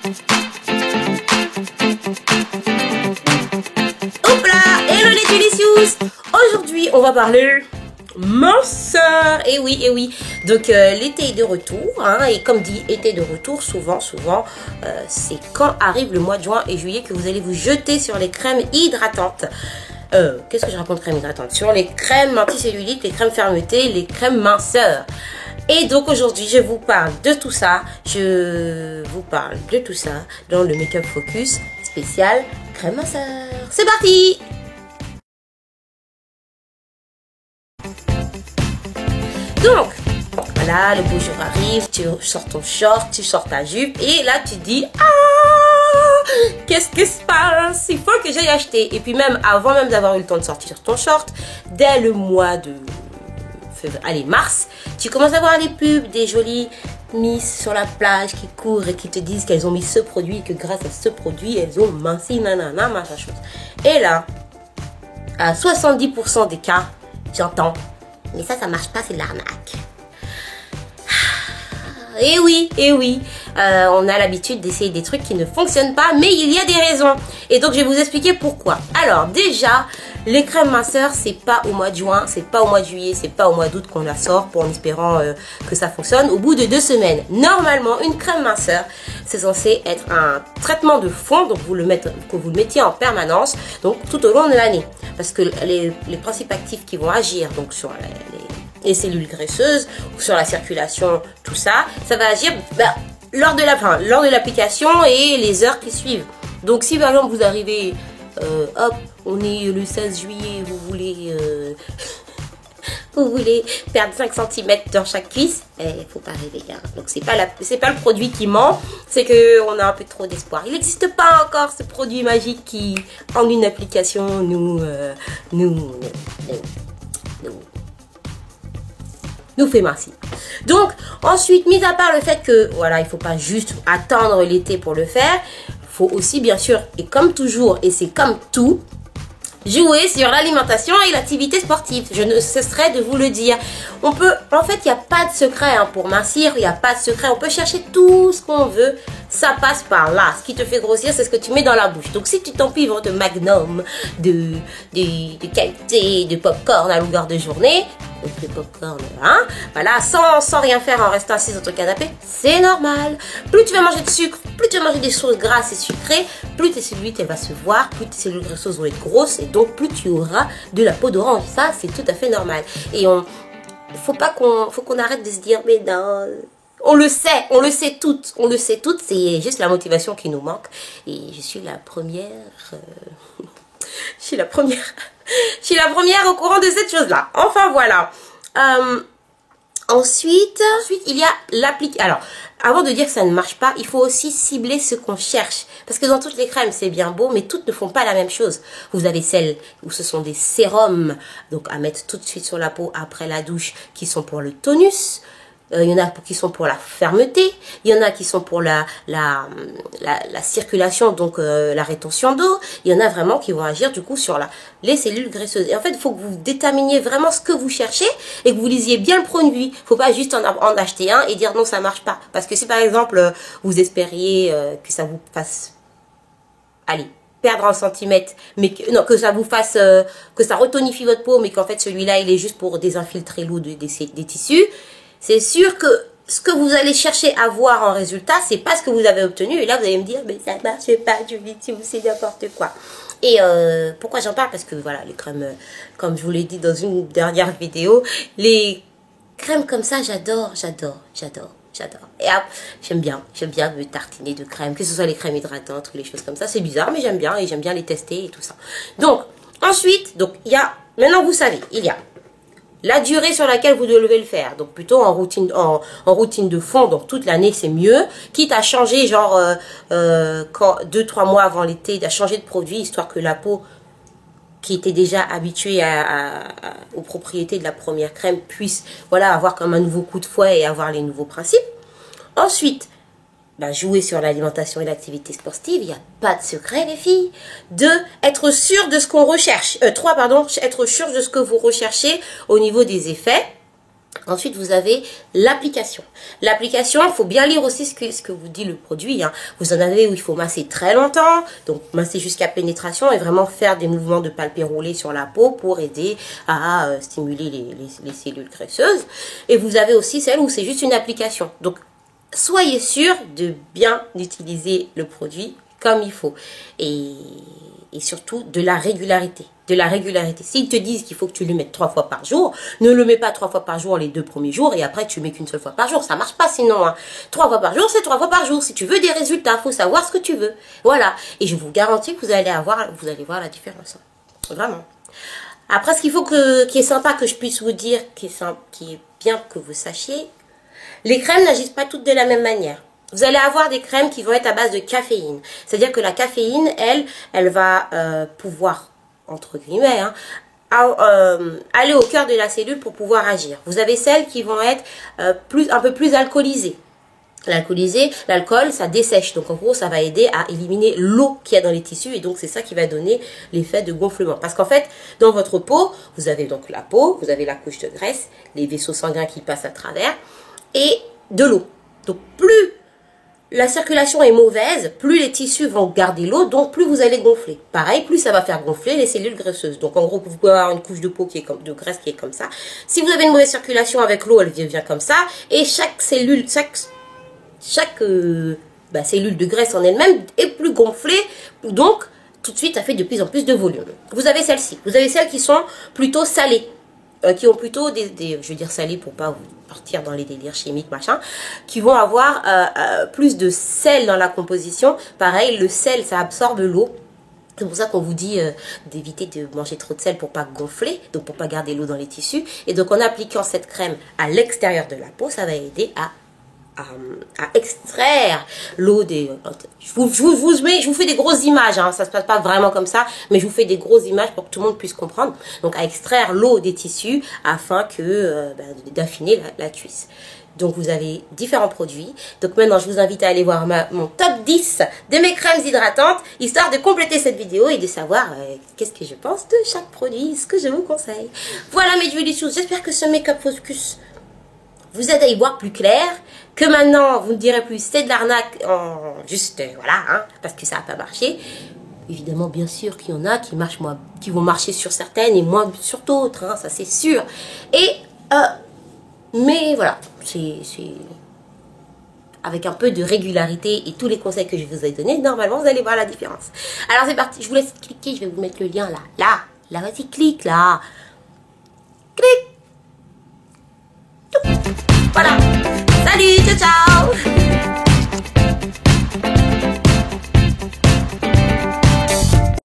Hop là, hello les Delicious. Aujourd'hui, on va parler minceur. Et oui. Donc l'été est de retour, hein, et comme dit été de retour, souvent, c'est quand arrive le mois de juin et juillet que vous allez vous jeter sur les crèmes hydratantes. Qu'est-ce que je raconte crème hydratante? Sur les crèmes anticellulites, les crèmes fermeté, les crèmes minceur. Et donc aujourd'hui, je vous parle de tout ça. Dans le Make Up Focus spécial crème minceur. C'est parti! Donc, voilà, le beau jour arrive, tu sors ton short, tu sors ta jupe, et là tu dis « Ah, qu'est-ce qui se passe? Il faut que j'aille acheter !» Et puis même, avant même d'avoir eu le temps de sortir ton short, dès le mois de mars, tu commences à voir les pubs des jolies miss sur la plage qui courent et qui te disent qu'elles ont mis ce produit et que grâce à ce produit, elles ont minci, nanana, machin chose. Et là, à 70% des cas, j'entends « Mais ça marche pas, c'est de l'arnaque. » Et oui, on a l'habitude d'essayer des trucs qui ne fonctionnent pas, mais il y a des raisons. Et donc, je vais vous expliquer pourquoi. Alors, déjà, les crèmes minceurs, c'est pas au mois de juin, c'est pas au mois de juillet, c'est pas au mois d'août qu'on la sort en espérant que ça fonctionne. Au bout de 2 semaines, normalement, une crème minceur, c'est censé être un traitement de fond, donc que vous le mettiez en permanence, donc tout au long de l'année. Parce que les principes actifs qui vont agir donc sur les cellules graisseuses ou sur la circulation, tout ça, ça va agir lors de l'application et les heures qui suivent. Donc si par exemple vous arrivez, hop, on est le 16 juillet, vous voulez perdre 5 cm dans chaque cuisse, faut pas rêver, hein. Donc c'est pas le produit qui ment, c'est que on a un peu trop d'espoir. Il n'existe pas encore ce produit magique qui, en une application, nous fait mincir. Donc ensuite, mis à part le fait que voilà, il faut pas juste attendre l'été pour le faire, faut aussi bien sûr, et comme toujours, et c'est comme tout, jouer sur l'alimentation et l'activité sportive. Je ne cesserai de vous le dire. En fait, il n'y a pas de secret pour mincir, il n'y a pas de secret. On peut chercher tout ce qu'on veut, ça passe par là. Ce qui te fait grossir, c'est ce que tu mets dans la bouche. Donc, si tu t'empivres de Magnum, de qualité, de popcorn à longueur de journée, donc le popcorn, hein, voilà, sans rien faire en restant assis sur ton canapé, c'est normal. Plus tu vas manger de sucre, plus tu vas manger des choses grasses et sucrées, plus tes cellules vont se voir, plus tes cellules graisseuses vont être grosses et donc plus tu auras de la peau d'orange. Ça, c'est tout à fait normal. Et faut qu'on arrête de se dire mais non, on le sait toutes, c'est juste la motivation qui nous manque. Et je suis la première je suis la première au courant de cette chose-là. Enfin, voilà. Ensuite, il y a l'application. Alors, avant de dire que ça ne marche pas, il faut aussi cibler ce qu'on cherche. Parce que dans toutes les crèmes, c'est bien beau, mais toutes ne font pas la même chose. Vous avez celles où ce sont des sérums, donc à mettre tout de suite sur la peau après la douche, qui sont pour le tonus. Il y en a qui sont pour la fermeté, il y en a qui sont pour la circulation, donc la rétention d'eau. Il y en a vraiment qui vont agir du coup sur les cellules graisseuses. Et en fait, il faut que vous déterminiez vraiment ce que vous cherchez et que vous lisiez bien le produit. Il ne faut pas juste en acheter un et dire non, ça ne marche pas. Parce que si par exemple, vous espériez que ça vous fasse, allez, perdre 1 centimètre, mais que ça vous fasse, que ça retonifie votre peau, mais qu'en fait celui-là, il est juste pour désinfiltrer l'eau des tissus, c'est sûr que ce que vous allez chercher à voir en résultat, c'est pas ce que vous avez obtenu. Et là, vous allez me dire, mais ça marche pas, Julie, c'est n'importe quoi. Et pourquoi j'en parle? Parce que voilà, les crèmes, comme je vous l'ai dit dans une dernière vidéo, les crèmes comme ça, j'adore. Et j'aime bien me tartiner de crème, que ce soit les crèmes hydratantes ou les choses comme ça. C'est bizarre, mais j'aime bien et j'aime bien les tester et tout ça. Donc, ensuite, il y a, maintenant vous savez, il y a la durée sur laquelle vous devez le faire, donc plutôt en routine de fond, donc toute l'année c'est mieux, quitte à changer genre 2-3 mois avant l'été, à changer de produit, histoire que la peau qui était déjà habituée aux propriétés de la première crème puisse avoir comme un nouveau coup de fouet et avoir les nouveaux principes. Ensuite, jouer sur l'alimentation et l'activité sportive, il n'y a pas de secret les filles. 2, être sûr de ce qu'on recherche. 3, être sûr de ce que vous recherchez au niveau des effets. Ensuite, vous avez l'application. L'application, il faut bien lire aussi ce que vous dit le produit. Hein. Vous en avez où il faut masser très longtemps, donc masser jusqu'à pénétration et vraiment faire des mouvements de palpé roulé sur la peau pour aider à stimuler les cellules graisseuses. Et vous avez aussi celle où c'est juste une application. Donc, soyez sûr de bien utiliser le produit comme il faut. Et surtout de la régularité. S'ils te disent qu'il faut que tu le mettes 3 fois par jour, ne le mets pas 3 fois par jour les 2 premiers jours et après tu mets qu'une seule fois par jour. Ça marche pas sinon. Hein. 3 fois par jour, c'est 3 fois par jour. Si tu veux des résultats, faut savoir ce que tu veux. Voilà. Et je vous garantis que vous allez voir la différence. Vraiment. Après, ce qu'il faut qui est sympa que je puisse vous dire, qui est bien que vous sachiez, les crèmes n'agissent pas toutes de la même manière. Vous allez avoir des crèmes qui vont être à base de caféine. C'est-à-dire que la caféine, elle va pouvoir, entre guillemets, hein, aller au cœur de la cellule pour pouvoir agir. Vous avez celles qui vont être un peu plus alcoolisées. L'alcool, ça dessèche. Donc, en gros, ça va aider à éliminer l'eau qu'il y a dans les tissus. Et donc, c'est ça qui va donner l'effet de gonflement. Parce qu'en fait, dans votre peau, vous avez donc la peau, vous avez la couche de graisse, les vaisseaux sanguins qui passent à travers, et de l'eau. Donc, plus la circulation est mauvaise, plus les tissus vont garder l'eau, donc plus vous allez gonfler. Pareil, plus ça va faire gonfler les cellules graisseuses. Donc en gros, vous pouvez avoir une couche de peau de graisse qui est comme ça. Si vous avez une mauvaise circulation avec l'eau, elle vient comme ça. Et chaque cellule, chaque cellule de graisse en elle-même est plus gonflée. Donc tout de suite, ça fait de plus en plus de volume. Vous avez celles-ci. Vous avez celles qui sont plutôt salées. Qui ont plutôt je veux dire salés pour pas partir dans les délires chimiques machin, qui vont avoir plus de sel dans la composition. Pareil, le sel, ça absorbe l'eau. C'est pour ça qu'on vous dit d'éviter de manger trop de sel pour pas gonfler, donc pour pas garder l'eau dans les tissus. Et donc en appliquant cette crème à l'extérieur de la peau, ça va aider à extraire l'eau des... Je vous fais des grosses images, hein, ça se passe pas vraiment comme ça, mais je vous fais des grosses images pour que tout le monde puisse comprendre. Donc à extraire l'eau des tissus afin d'affiner la cuisse. Donc vous avez différents produits. Donc maintenant je vous invite à aller voir mon top 10 de mes crèmes hydratantes, histoire de compléter cette vidéo et de savoir qu'est-ce que je pense de chaque produit, ce que je vous conseille. Voilà mes jolies choses, j'espère que ce make-up focus vous aide à y voir plus clair, que maintenant vous ne direz plus c'est de l'arnaque, voilà, hein, parce que ça n'a pas marché. Évidemment, bien sûr qu'il y en a qui vont marcher sur certaines et moins sur d'autres, hein, ça c'est sûr. Et mais voilà, c'est avec un peu de régularité et tous les conseils que je vous ai donnés, normalement vous allez voir la différence. Alors c'est parti, je vous laisse cliquer, je vais vous mettre le lien là, vas-y clique là, clique. Voilà, salut, ciao ciao.